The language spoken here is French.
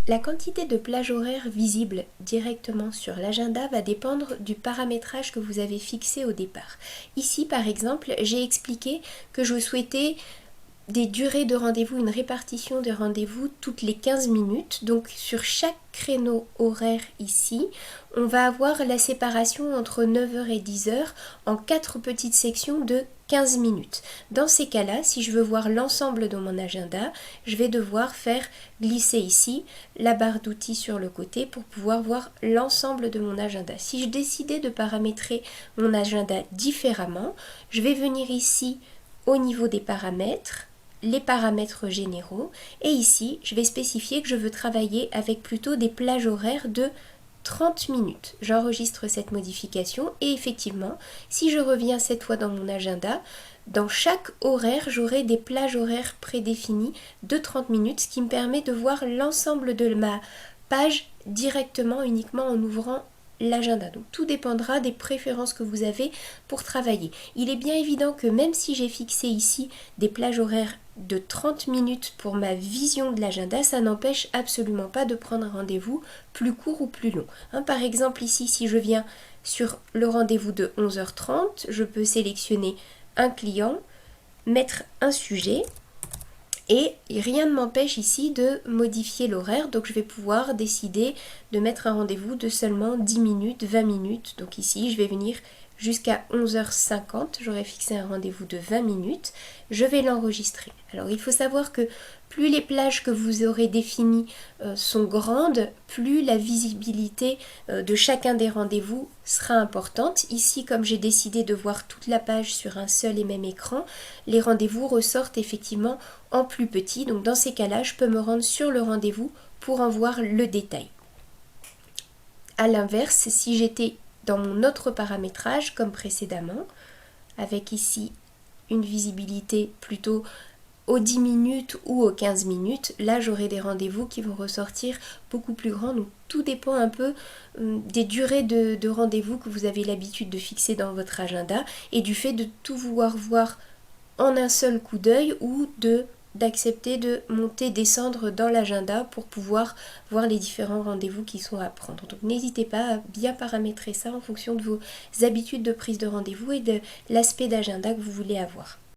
La quantité de plage horaire visible directement sur l'agenda va dépendre du paramétrage que vous avez fixé au départ. Ici, par exemple, j'ai expliqué que je souhaitais des durées de rendez-vous, une répartition de rendez-vous toutes les 15 minutes. Donc sur chaque créneau horaire ici, on va avoir la séparation entre 9h et 10h en 4 petites sections de 15 minutes. Dans ces cas-là, si je veux voir l'ensemble de mon agenda, je vais devoir faire glisser ici la barre d'outils sur le côté pour pouvoir voir l'ensemble de mon agenda. Si je décidais de paramétrer mon agenda différemment, je vais venir ici au niveau des paramètres, les paramètres généraux, et ici je vais spécifier que je veux travailler avec plutôt des plages horaires de 30 minutes. J'enregistre cette modification et effectivement, si je reviens cette fois dans mon agenda, dans chaque horaire, j'aurai des plages horaires prédéfinies de 30 minutes, ce qui me permet de voir l'ensemble de ma page directement, uniquement en ouvrant l'agenda. Donc tout dépendra des préférences que vous avez pour travailler. Il est bien évident que même si j'ai fixé ici des plages horaires de 30 minutes pour ma vision de l'agenda, ça n'empêche absolument pas de prendre un rendez-vous plus court ou plus long. Par exemple ici, si je viens sur le rendez-vous de 11h30, je peux sélectionner un client, mettre un sujet, et rien ne m'empêche ici de modifier l'horaire, donc je vais pouvoir décider de mettre un rendez-vous de seulement 10 minutes, 20 minutes. Donc ici, je vais venir jusqu'à 11h50, j'aurai fixé un rendez-vous de 20 minutes, je vais l'enregistrer. Alors il faut savoir que plus les plages que vous aurez définies sont grandes, plus la visibilité de chacun des rendez-vous sera importante. Ici, comme j'ai décidé de voir toute la page sur un seul et même écran, les rendez-vous ressortent effectivement en plus petit. Donc dans ces cas-là, je peux me rendre sur le rendez-vous pour en voir le détail. A l'inverse, si j'étais dans mon autre paramétrage comme précédemment, avec ici une visibilité plutôt aux 10 minutes ou aux 15 minutes, là j'aurai des rendez-vous qui vont ressortir beaucoup plus grands. Donc tout dépend un peu des durées de rendez-vous que vous avez l'habitude de fixer dans votre agenda et du fait de tout vouloir voir en un seul coup d'œil ou d'accepter de monter, descendre dans l'agenda pour pouvoir voir les différents rendez-vous qui sont à prendre. Donc n'hésitez pas à bien paramétrer ça en fonction de vos habitudes de prise de rendez-vous et de l'aspect d'agenda que vous voulez avoir.